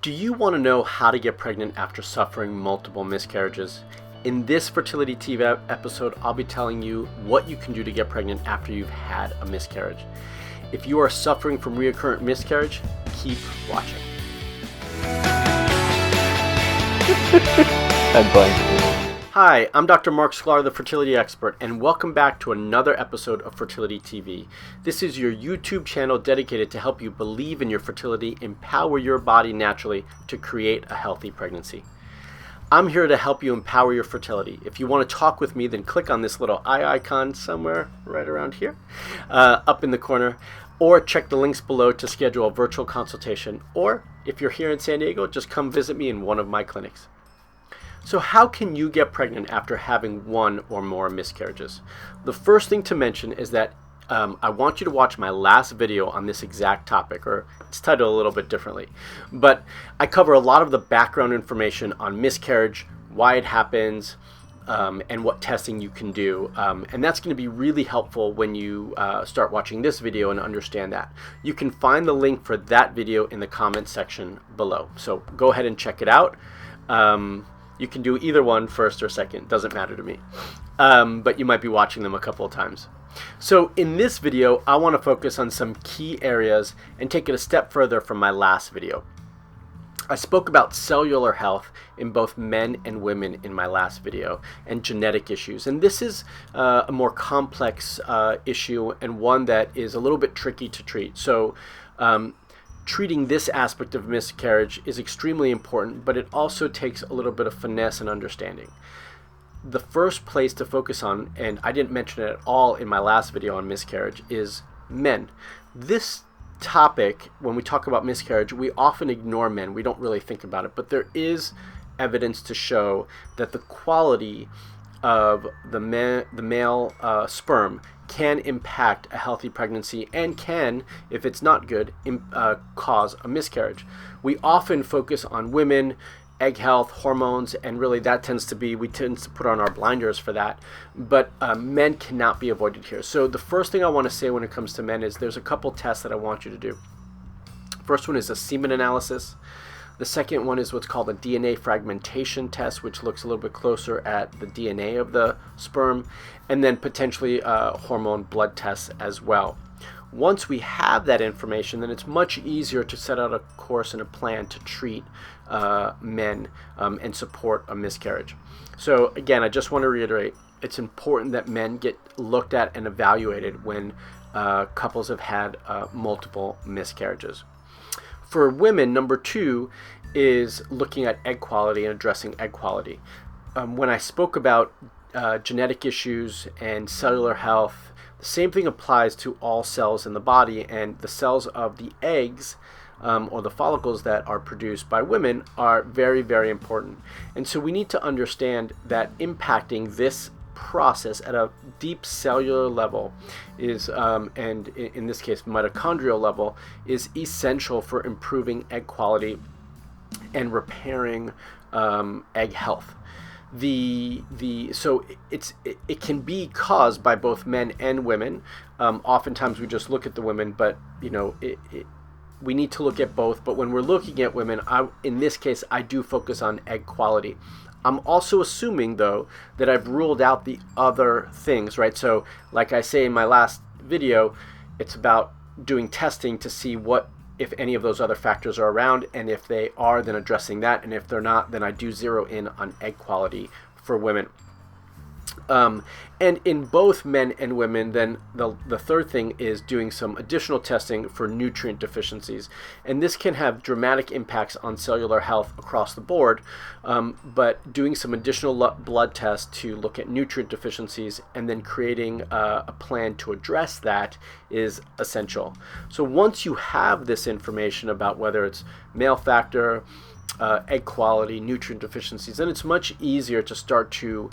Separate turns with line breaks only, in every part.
Do you want to know how to get pregnant after suffering multiple miscarriages? In this Fertility TV episode, I'll be telling you what you can do to get pregnant after you've had a miscarriage. If you are suffering from recurrent miscarriage, keep watching. Hi, I'm Dr. Marc Sklar, the fertility expert, and welcome back to another episode of Fertility TV. This is your YouTube channel dedicated to help you believe in your fertility, empower your body naturally to create a healthy pregnancy. I'm here to help you empower your fertility. If you want to talk with me, then click on this little eye icon somewhere right around here, up in the corner, or check the links below to schedule a virtual consultation. Or if you're here in San Diego, just come visit me in one of my clinics. So how can you get pregnant after having one or more miscarriages? The first thing to mention is that I want you to watch my last video on this exact topic, or it's titled a little bit differently. But I cover a lot of the background information on miscarriage, why it happens, and what testing you can do. And that's going to be really helpful when you start watching this video and understand that. You can find the link for that video in the comment section below. So go ahead and check it out. You can do either one, first or second, doesn't matter to me. But you might be watching them a couple of times. So in this video, I want to focus on some key areas and take it a step further from my last video. I spoke about cellular health in both men and women in my last video, and genetic issues. And this is a more complex issue, and one that is a little bit tricky to treat. So treating this aspect of miscarriage is extremely important, but it also takes a little bit of finesse and understanding. The first place to focus on, and I didn't mention it at all in my last video on miscarriage, is men. This topic, when we talk about miscarriage, we often ignore men. We don't really think about it, but there is evidence to show that the quality of the male sperm can impact a healthy pregnancy and can, if it's not good, cause a miscarriage. We often focus on women, egg health, hormones, and really that tends to be, we tend to put on our blinders for that, but men cannot be avoided here. So the first thing I want to say when it comes to men is there's a couple tests that I want you to do. First one is a semen analysis. The second one is what's called a DNA fragmentation test, which looks a little bit closer at the DNA of the sperm, and then potentially hormone blood tests as well. Once we have that information, then it's much easier to set out a course and a plan to treat men and support a miscarriage. So again, I just want to reiterate, it's important that men get looked at and evaluated when couples have had multiple miscarriages. For women, number two is looking at egg quality and addressing egg quality. When I spoke about genetic issues and cellular health, the same thing applies to all cells in the body, and the cells of the eggs or the follicles that are produced by women are very, very important. And so we need to understand that impacting this process at a deep cellular level is, and in this case mitochondrial level, is essential for improving egg quality and repairing egg health. So it can be caused by both men and women. Oftentimes we just look at the women, but we need to look at both. But when we're looking at women, in this case, I do focus on egg quality. I'm also assuming, though, that I've ruled out the other things, right? So like I say in my last video, it's about doing testing to see what, if any of those other factors are around, and if they are, then addressing that, and if they're not, then I do zero in on egg quality for women. And in both men and women, then the third thing is doing some additional testing for nutrient deficiencies. And this can have dramatic impacts on cellular health across the board, but doing some additional blood tests to look at nutrient deficiencies and then creating a plan to address that is essential. So once you have this information about whether it's male factor, egg quality, nutrient deficiencies, then it's much easier to start to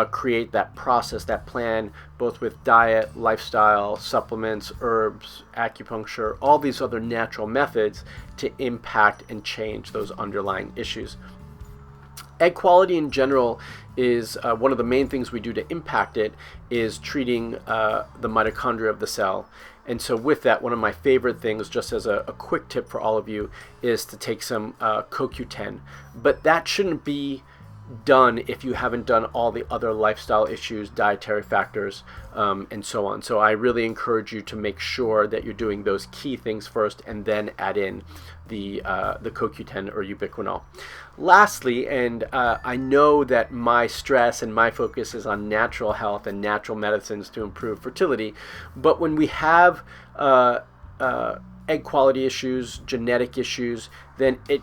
create that process, that plan, both with diet, lifestyle, supplements, herbs, acupuncture, all these other natural methods to impact and change those underlying issues. Egg quality in general is one of the main things we do to impact it is treating the mitochondria of the cell. And so with that, one of my favorite things, just as a quick tip for all of you, is to take some CoQ10. But that shouldn't be done if you haven't done all the other lifestyle issues, dietary factors, and so on. So I really encourage you to make sure that you're doing those key things first and then add in the CoQ10 or ubiquinol. Lastly, and I know that my stress and my focus is on natural health and natural medicines to improve fertility, but when we have egg quality issues, genetic issues, then it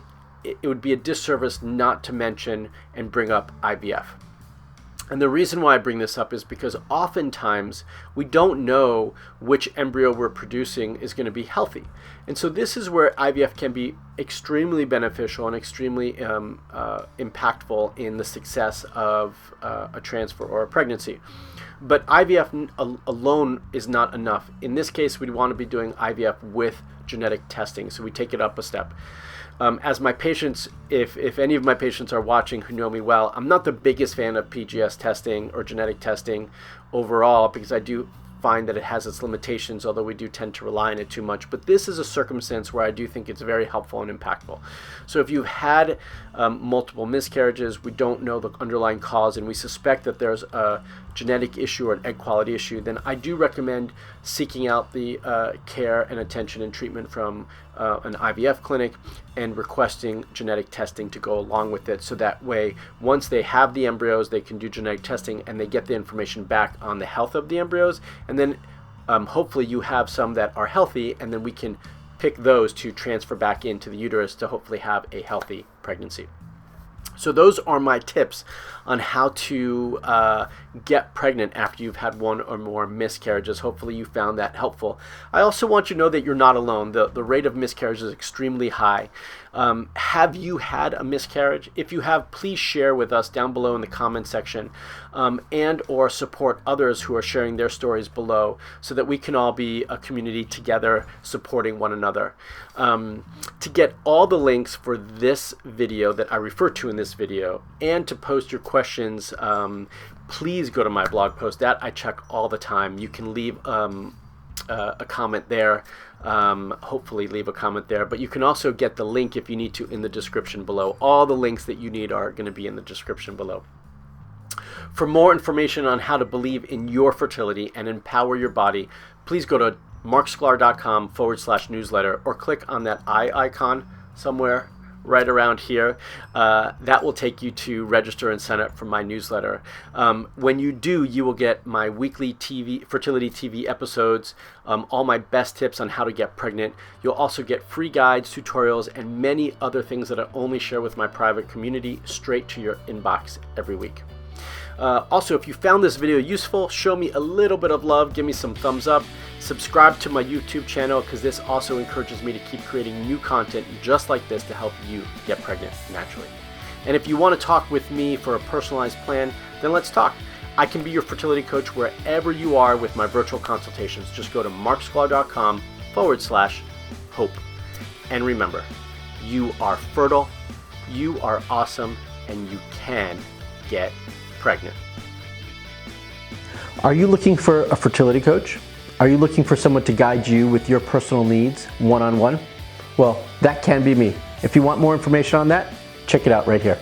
would be a disservice not to mention and bring up IVF. And the reason why I bring this up is because oftentimes we don't know which embryo we're producing is going to be healthy. And so this is where IVF can be extremely beneficial and extremely impactful in the success of a transfer or a pregnancy. But IVF alone is not enough. In this case, we'd want to be doing IVF with genetic testing, so we take it up a step. As my patients, if any of my patients are watching who know me well, I'm not the biggest fan of PGS testing or genetic testing overall, because I do find that it has its limitations, although we do tend to rely on it too much. But this is a circumstance where I do think it's very helpful and impactful. So if you've had multiple miscarriages, we don't know the underlying cause, and we suspect that there's a genetic issue or an egg quality issue, then I do recommend seeking out the care and attention and treatment from an IVF clinic and requesting genetic testing to go along with it, so that way once they have the embryos, they can do genetic testing and they get the information back on the health of the embryos, and then hopefully you have some that are healthy, and then we can pick those to transfer back into the uterus to hopefully have a healthy pregnancy. So those are my tips on how to get pregnant after you've had one or more miscarriages. Hopefully you found that helpful. I also want you to know that you're not alone. The rate of miscarriage is extremely high. Have you had a miscarriage? If you have, please share with us down below in the comment section, and or support others who are sharing their stories below, so that we can all be a community together supporting one another. To get all the links for this video that I refer to in this video, and to post your questions, please go to my blog post that I check all the time. You can leave a comment there, hopefully leave a comment there, but you can also get the link if you need to in the description below. All the links that you need are going to be in the description below. For more information on how to believe in your fertility and empower your body, please go to marksklar.com/newsletter, or click on that eye icon somewhere right around here. That will take you to register and sign up for my newsletter. When you do, you will get my weekly fertility TV episodes, all my best tips on how to get pregnant. You'll also get free guides, tutorials, and many other things that I only share with my private community straight to your inbox every week. Also, if you found this video useful, show me a little bit of love, give me some thumbs up, subscribe to my YouTube channel, because this also encourages me to keep creating new content just like this to help you get pregnant naturally. And if you want to talk with me for a personalized plan, then let's talk. I can be your fertility coach wherever you are with my virtual consultations. Just go to marksklar.com/hope. And remember, you are fertile, you are awesome, and you can get pregnant. Are you looking for a fertility coach? Are you looking for someone to guide you with your personal needs one-on-one? Well, that can be me. If you want more information on that, check it out right here.